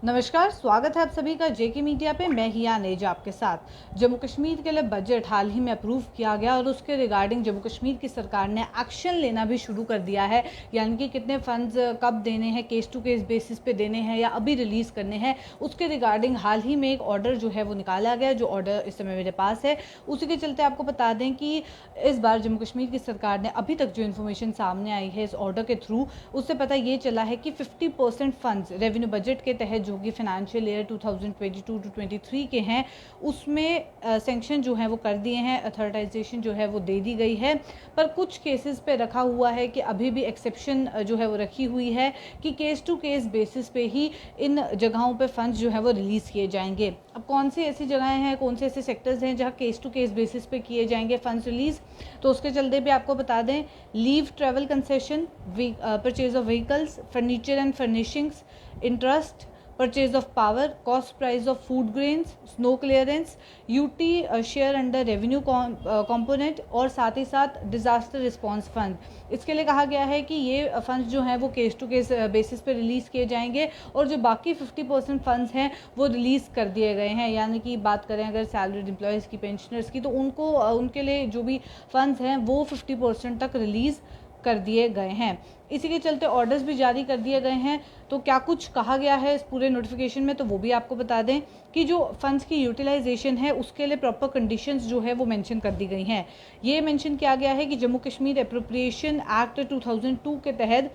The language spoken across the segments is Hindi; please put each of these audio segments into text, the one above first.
नमस्कार, स्वागत है आप सभी का जेके मीडिया पे। मैं हिया नेजा आपके साथ। जम्मू कश्मीर के लिए बजट हाल ही में अप्रूव किया गया और उसके रिगार्डिंग जम्मू कश्मीर की सरकार ने एक्शन लेना भी शुरू कर दिया है, यानी कि कितने फंड्स कब देने हैं, केस टू केस बेसिस पे देने हैं या अभी रिलीज़ करने हैं, उसके रिगार्डिंग हाल ही में एक ऑर्डर जो है वो निकाला गया, जो ऑर्डर इस समय मेरे पास है। उसी के चलते आपको बता दें कि इस बार जम्मू कश्मीर की सरकार ने अभी तक जो इन्फॉर्मेशन सामने आई है इस ऑर्डर के थ्रू, उससे पता ये चला है कि 50% फंड्स रेवेन्यू बजट के तहत जो कि फाइनेंशियल ईयर 2022 टू 23 के हैं उसमें सेंक्शन जो है वो कर दिए हैं, अथॉराइजेशन जो है वो दे दी गई है। पर कुछ केसेस पे रखा हुआ है कि अभी भी एक्सेप्शन जो है वो रखी हुई है कि केस टू केस बेसिस पे ही इन जगहों पे फंड्स जो है वो रिलीज़ किए जाएंगे। अब कौन सी ऐसी जगहें हैं, कौन से ऐसे सेक्टर्स हैं जहाँ केस टू केस बेसिस पे किए जाएंगे फंड्स रिलीज़, तो उसके चलते भी आपको बता दें leave travel concession, purchase of vehicles, furniture and furnishings, interest, purchase of power, cost price of food grains, snow clearance, UT share under revenue component और साथ ही साथ डिजास्टर रिस्पांस फंड। इसके लिए कहा गया है कि ये फंड्स जो हैं वो केस टू केस बेसिस पे रिलीज़ किए जाएंगे और जो बाकी 50% फंड्स हैं वो रिलीज़ कर दिए गए हैं। यानी कि बात करें अगर सैलरीड एम्प्लॉयज़ की, पेंशनर्स की, तो उनको उनके लिए जो भी फंड्स हैं वो 50% तक रिलीज़ कर दिए गए हैं। इसी के चलते ऑर्डर्स भी जारी कर दिए गए हैं। तो क्या कुछ कहा गया है इस पूरे नोटिफिकेशन में, तो वो भी आपको बता दें कि जो फंड्स की यूटिलाइजेशन है उसके लिए प्रॉपर कंडीशंस जो है वो मेंशन कर दी गई हैं। ये मेंशन किया गया है कि जम्मू कश्मीर एप्रोप्रिएशन एक्ट 2002 के तहत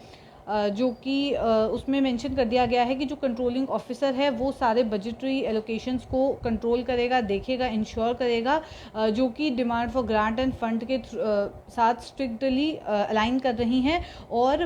जो कि उसमें मेंशन कर दिया गया है कि जो कंट्रोलिंग ऑफिसर है वो सारे बजटरी एलोकेशंस को कंट्रोल करेगा, देखेगा, इंश्योर करेगा, जो कि demand for grant end fund के साथ स्ट्रिक्टली अलाइन कर रही हैं और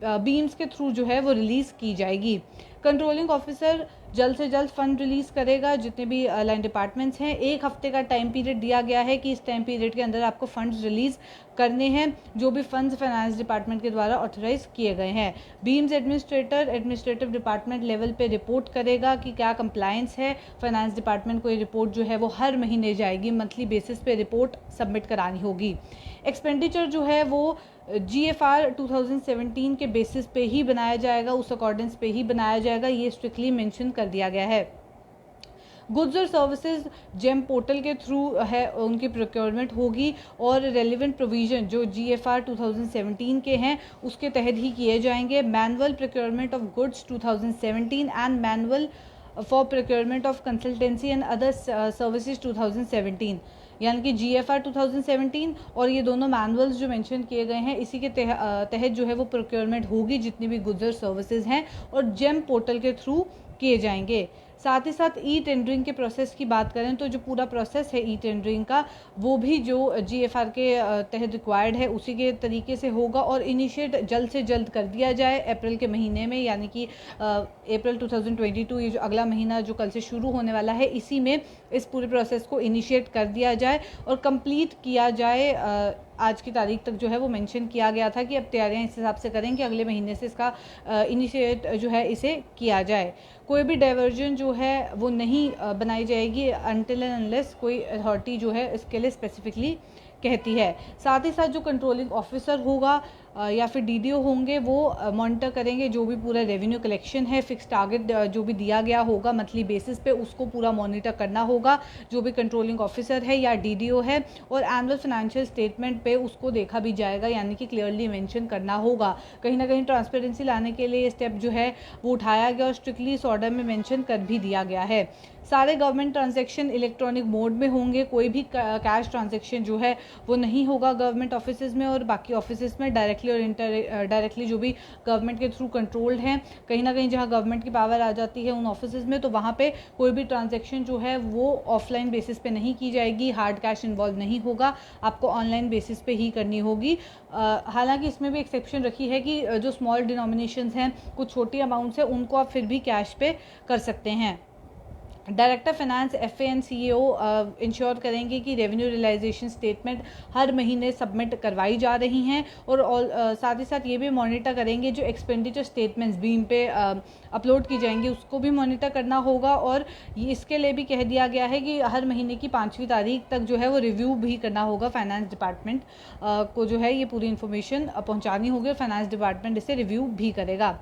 बीम्स के थ्रू जो है वो रिलीज़ की जाएगी। कंट्रोलिंग ऑफिसर जल्द से जल्द फंड रिलीज़ करेगा। जितने भी लाइन डिपार्टमेंट्स हैं, 1 हफ्ते का टाइम पीरियड दिया गया है कि इस टाइम पीरियड के अंदर आपको फंड्स रिलीज़ करने हैं जो भी फंड्स फाइनेंस डिपार्टमेंट के द्वारा ऑथराइज किए गए हैं। Beams administrator administrative department level पे रिपोर्ट करेगा कि क्या कंप्लायंस है। फाइनेंस डिपार्टमेंट को ये रिपोर्ट जो है वो हर महीने जाएगी, मंथली बेसिस पे रिपोर्ट सबमिट करानी होगी। एक्सपेंडिचर जो है वो GFR 2017 के बेसिस पे ही बनाया जाएगा, उस अकॉर्डेंस पे ही बनाया जाएगा, ये स्ट्रिक्टली मेंशन कर दिया गया है। गुड्स और सर्विसेज जेम पोर्टल के थ्रू है उनकी प्रोक्योरमेंट होगी और रेलिवेंट प्रोविजन जो GFR 2017 के हैं उसके तहत ही किए जाएंगे। Manual procurement of goods 2017 and manual for procurement of consultancy and other services 2017, यानी कि GFR 2017 और ये दोनों मैनुअल्स जो मेंशन किए गए हैं इसी के तहत जो है वो प्रोक्योरमेंट होगी जितनी भी गुड्स और सर्विसेज हैं और जेम पोर्टल के थ्रू किए जाएंगे। साथ ही साथ ई टेंडरिंग के प्रोसेस की बात करें तो जो पूरा प्रोसेस है ई टेंडरिंग का वो भी जो GFR के तहत रिक्वायर्ड है उसी के तरीके से होगा और इनिशिएट जल्द से जल्द कर दिया जाए अप्रैल के महीने में, यानी कि अप्रैल 2022, ये जो अगला महीना जो कल से शुरू होने वाला है इसी में इस पूरे प्रोसेस को इनिशिएट कर दिया जाए और कंप्लीट किया जाए। आज की तारीख तक जो है वो मेंशन किया गया था कि अब तैयारियां इस हिसाब से करें कि अगले महीने से इसका इनिशिएट जो है इसे किया जाए। कोई भी डाइवर्जन जो है वो नहीं बनाई जाएगी अनटिल एंड अनलेस कोई अथॉरिटी जो है इसके लिए स्पेसिफिकली कहती है। साथ ही साथ जो कंट्रोलिंग ऑफिसर होगा या फिर DDO होंगे वो मॉनिटर करेंगे जो भी पूरा रेवेन्यू कलेक्शन है, फिक्स टारगेट जो भी दिया गया होगा मंथली बेसिस पे उसको पूरा मॉनिटर करना होगा जो भी कंट्रोलिंग ऑफिसर है या DDO है, और एनुअल फाइनेंशियल स्टेटमेंट पे उसको देखा भी जाएगा, यानी कि क्लियरली मेंशन करना होगा। कहीं ना कहीं ट्रांसपेरेंसी लाने के लिए स्टेप जो है वो उठाया गया और स्ट्रिक्टली इस ऑर्डर में मेंशन कर भी दिया गया है। सारे गवर्नमेंट ट्रांजैक्शन इलेक्ट्रॉनिक मोड में होंगे, कोई भी कैश ट्रांजैक्शन जो है वो नहीं होगा गवर्नमेंट ऑफिसेज में, और बाकी ऑफिसेज में डायरेक्टली और डायरेक्टली जो भी गवर्नमेंट के थ्रू कंट्रोल्ड हैं, कहीं ना कहीं जहां गवर्नमेंट की पावर आ जाती है उन ऑफिसेज में, तो वहां पे कोई भी ट्रांजैक्शन जो है वो ऑफलाइन बेसिस पे नहीं की जाएगी, हार्ड कैश इन्वॉल्व नहीं होगा, आपको ऑनलाइन बेसिस पे ही करनी होगी। हालांकि इसमें भी एक्सेप्शन रखी है कि जो स्मॉल डिनोमिनेशंस हैं, कुछ छोटी अमाउंट्स हैं, उनको आप फिर भी कैश पे कर सकते हैं। Director finance FA and CEO ensure करेंगे कि रेवेन्यू रियलाइजेशन स्टेटमेंट हर महीने सबमिट करवाई जा रही हैं और साथ ही साथ ये भी मॉनिटर करेंगे जो एक्सपेंडिचर स्टेटमेंट्स बीम पे अपलोड की जाएंगी उसको भी मॉनिटर करना होगा, और ये इसके लिए भी कह दिया गया है कि हर महीने की 5वीं तारीख तक जो है वो रिव्यू भी करना होगा। फाइनेंस डिपार्टमेंट को जो है ये पूरी इन्फॉर्मेशन पहुँचानी होगी और फाइनेंस डिपार्टमेंट इसे रिव्यू भी करेगा।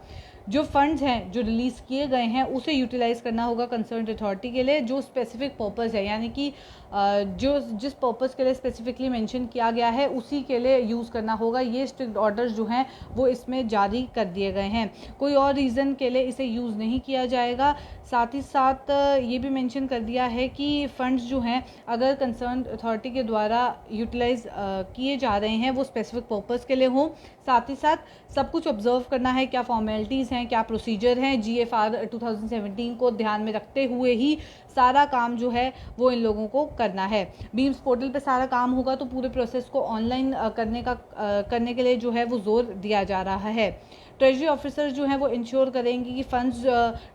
जो फंड्स हैं जो रिलीज़ किए गए हैं उसे यूटिलाइज़ करना होगा कंसर्न अथॉरिटी के लिए, जो स्पेसिफिक पर्पस है, यानी कि जो जिस पर्पस के लिए स्पेसिफिकली मेंशन किया गया है उसी के लिए यूज़ करना होगा। ये स्ट्रिक्ट ऑर्डर्स जो हैं वो इसमें जारी कर दिए गए हैं, कोई और रीज़न के लिए इसे यूज़ नहीं किया जाएगा। साथ ही साथ ये भी मेंशन कर दिया है कि फ़ंड्स जो हैं अगर कंसर्न अथॉरिटी के द्वारा यूटिलाइज़ किए जा रहे हैं वो स्पेसिफिक पर्पस के लिए हों। साथ ही साथ सब कुछ ऑब्जर्व करना है, क्या फॉर्मेलिटीज़ हैं, क्या प्रोसीजर हैं, GFR 2017 को ध्यान में रखते हुए ही सारा काम जो है वो इन लोगों को करना है। बीम्स पोर्टल पे सारा काम होगा तो पूरे प्रोसेस को ऑनलाइन करने के लिए जो है वो जोर दिया जा रहा है। ट्रेजरी ऑफिसर जो हैं वो इंश्योर करेंगे कि फंड्स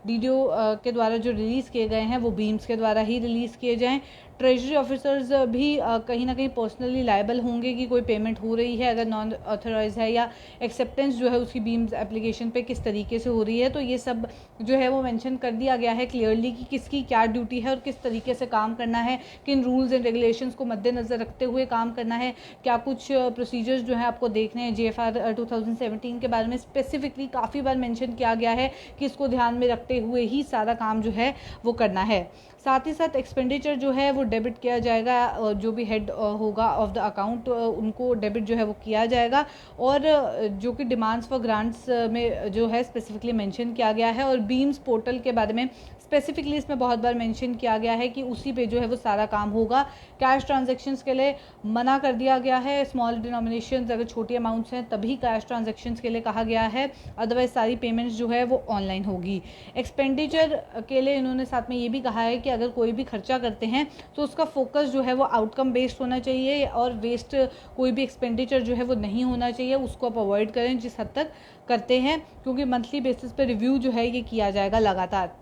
DDO के द्वारा जो रिलीज़ किए गए हैं वो बीम्स के द्वारा ही रिलीज़ किए जाएं। ट्रेजरी ऑफिसर्स भी कहीं ना कहीं पर्सनली लायबल होंगे कि कोई पेमेंट हो रही है अगर नॉन ऑथराइज है, या एक्सेप्टेंस जो है उसकी बीम्स एप्लीकेशन पे किस तरीके से हो रही है। तो ये सब जो है वो मेंशन कर दिया गया है क्लियरली कि किसकी क्या ड्यूटी है और किस तरीके से काम करना है, किन रूल्स एंड रेगुलेशंस को मद्देनज़र रखते हुए काम करना है, क्या कुछ प्रोसीजर्स जो है आपको देखने हैं। GFR 2017 के बारे में स्पेसिफिकली काफ़ी बार मेंशन किया गया है कि इसको ध्यान में रखते हुए ही सारा काम जो है वो करना है। साथ ही साथ एक्सपेंडिचर जो है वो डेबिट किया जाएगा, जो भी हेड होगा ऑफ द अकाउंट उनको डेबिट जो है वो किया जाएगा, और जो कि डिमांड्स फॉर ग्रांट्स में जो है स्पेसिफिकली मेंशन किया गया है। और बीम्स पोर्टल के बारे में स्पेसिफिकली इसमें बहुत बार मेंशन किया गया है कि उसी पे जो है वो सारा काम होगा। कैश ट्रांजैक्शंस के लिए मना कर दिया गया है, स्मॉल डिनोमिनेशंस अगर छोटी अमाउंट्स हैं तभी कैश ट्रांजैक्शंस के लिए कहा गया है, अदरवाइज सारी पेमेंट्स जो है वो ऑनलाइन होगी। एक्सपेंडिचर के लिए इन्होंने साथ में ये भी कहा है कि अगर कोई भी खर्चा करते हैं तो उसका फोकस जो है वो आउटकम बेस्ड होना चाहिए, और वेस्ट कोई भी एक्सपेंडिचर जो है वो नहीं होना चाहिए, उसको आप अवॉइड करें जिस हद तक करते हैं, क्योंकि मंथली बेसिस पे रिव्यू जो है ये किया जाएगा लगातार।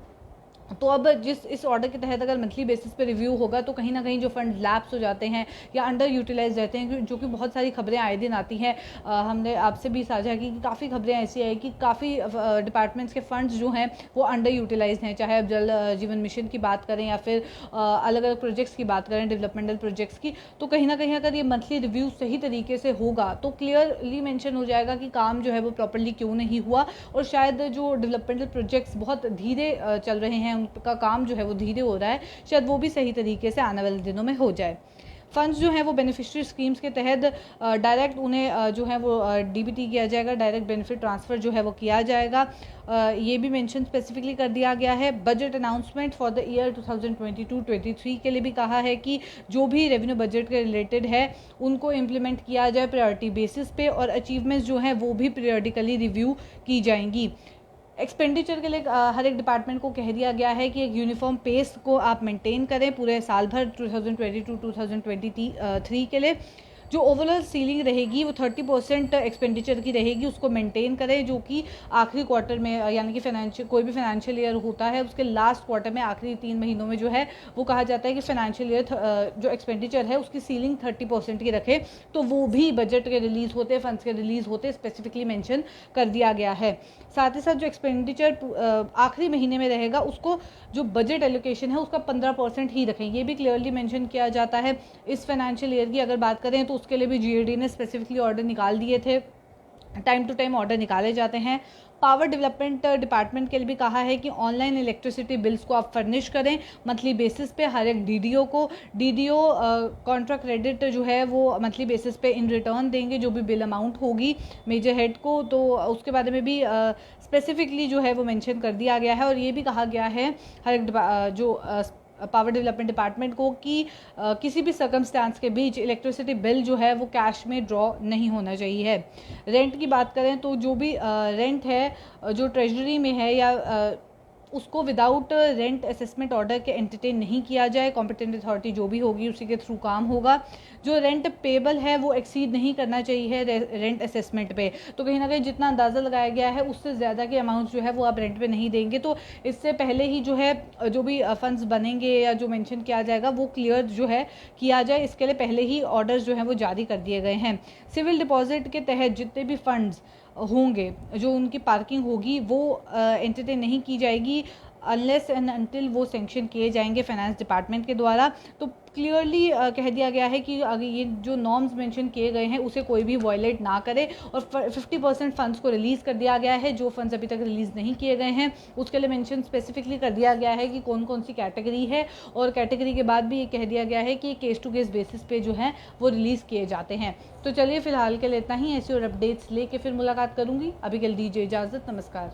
तो अब इस ऑर्डर के तहत अगर मंथली बेसिस पे रिव्यू होगा तो कहीं ना कहीं जो फंड लैप्स हो जाते हैं या अंडर यूटिलाइज रहते हैं, जो कि बहुत सारी खबरें आए दिन आती हैं, हमने आपसे भी साझा की कि काफ़ी खबरें ऐसी आई कि काफ़ी डिपार्टमेंट्स के फंड्स जो हैं वो अंडर यूटिलाइज हैं, चाहे अब जल जीवन मिशन की बात करें या फिर अलग अलग प्रोजेक्ट्स की बात करें, डेवलपमेंटल प्रोजेक्ट्स की। तो कहीं ना कहीं अगर ये मंथली रिव्यू सही तरीके से होगा तो क्लियरली मेंशन हो जाएगा कि काम जो है वो प्रॉपर्ली क्यों नहीं हुआ, और शायद जो डेवलपमेंटल प्रोजेक्ट्स बहुत धीरे चल रहे हैं उनका काम जो है वो धीरे हो रहा है, शायद वो भी सही तरीके से आने वाले दिनों में हो जाए। फंड्स जो हैं वो बेनिफिशियरी स्कीम्स के तहत डायरेक्ट उन्हें जो है वो DBT किया जाएगा, डायरेक्ट बेनिफिट ट्रांसफ़र जो है वो किया जाएगा। ये भी मेंशन स्पेसिफिकली कर दिया गया है। Budget announcement for the year 2022-23 के लिए भी कहा है कि जो भी रेवेन्यू बजट के रिलेटेड है उनको इम्प्लीमेंट किया जाए प्रायोरिटी बेसिस पे, और अचीवमेंट्स जो हैं वो भी पीरियडिकली रिव्यू की जाएंगी। एक्सपेंडिचर के लिए हर एक डिपार्टमेंट को कह दिया गया है कि एक यूनिफॉर्म पेस को आप मेंटेन करें पूरे साल भर 2022-2023 के लिए। जो ओवरऑल सीलिंग रहेगी वो 30% एक्सपेंडिचर की रहेगी, उसको मेंटेन करें, जो कि आखिरी क्वार्टर में, यानी कि कोई भी फाइनेंशियल ईयर होता है उसके लास्ट क्वार्टर में आखिरी 3 महीनों में जो है वो कहा जाता है कि फाइनेंशियल ईयर जो एक्सपेंडिचर है उसकी सीलिंग 30% की रखे। तो वो भी बजट के रिलीज़ होते, फंड्स के रिलीज़ होते स्पेसिफिकली मेंशन कर दिया गया है। साथ ही साथ जो एक्सपेंडिचर आखिरी महीने में रहेगा उसको जो बजट एलोकेशन है उसका 15% ही रखें, ये भी क्लियरली मेंशन किया जाता है। इस फाइनेंशियल ईयर की अगर बात करें तो उसके लिए भी GAD ने स्पेसिफिकली ऑर्डर निकाल दिए थे, टाइम टू टाइम ऑर्डर निकाले जाते हैं। पावर डेवलपमेंट डिपार्टमेंट के लिए भी कहा है कि ऑनलाइन इलेक्ट्रिसिटी बिल्स को आप फर्निश करें मंथली बेसिस पे हर एक DDO को। DDO कॉन्ट्रैक्ट क्रेडिट जो है वो मंथली बेसिस पे इन रिटर्न देंगे जो भी बिल अमाउंट होगी मेजर हेड को, तो उसके बारे में भी स्पेसिफिकली जो है वो मेंशन कर दिया गया है। और ये भी कहा गया है हर एक जो पावर डेवलपमेंट डिपार्टमेंट को कि किसी भी सर्कमस्टांस के बीच इलेक्ट्रिसिटी बिल जो है वो कैश में ड्रॉ नहीं होना चाहिए। रेंट की बात करें तो जो भी रेंट है जो ट्रेजरी में है या उसको विदाउट रेंट असेसमेंट ऑर्डर के एंटरटेन नहीं किया जाए। कॉम्पिटेंट अथॉरिटी जो भी होगी उसी के थ्रू काम होगा। जो रेंट पेबल है वो एक्सीड नहीं करना चाहिए रेंट असेसमेंट पे। तो कहीं ना कहीं जितना अंदाज़ा लगाया गया है उससे ज़्यादा के अमाउंट जो है वो आप रेंट पे नहीं देंगे। तो इससे पहले ही जो है जो भी फंड्स बनेंगे या जो मेंशन किया जाएगा वो क्लियर जो है किया जाए, इसके लिए पहले ही ऑर्डर्स जो हैं वो जारी कर दिए गए हैं। सिविल डिपॉजिट के तहत जितने भी फंड्स होंगे जो उनकी पार्किंग होगी वो एंटरटेन नहीं की जाएगी अनलेस एंड अनटिल वो सेंक्शन किए जाएंगे फाइनेंस डिपार्टमेंट के द्वारा। तो क्लियरली कह दिया गया है कि अगर ये जो नॉर्म्स मेंशन किए गए हैं उसे कोई भी वॉयलेट ना करे, और 50% फंड्स को रिलीज़ कर दिया गया है। जो फंड्स अभी तक रिलीज़ नहीं किए गए हैं उसके लिए मेंशन स्पेसिफिकली कर दिया गया है कि कौन कौन सी कैटेगरी है, और कैटेगरी के बाद भी ये कह दिया गया है कि केस टू केस बेसिस पे जो है वो रिलीज़ किए जाते हैं। तो चलिए फिलहाल के लिए इतना ही। ऐसी और अपडेट्स लेके फिर मुलाकात करूँगी। अभी के लिए दीजिए इजाज़त। नमस्कार।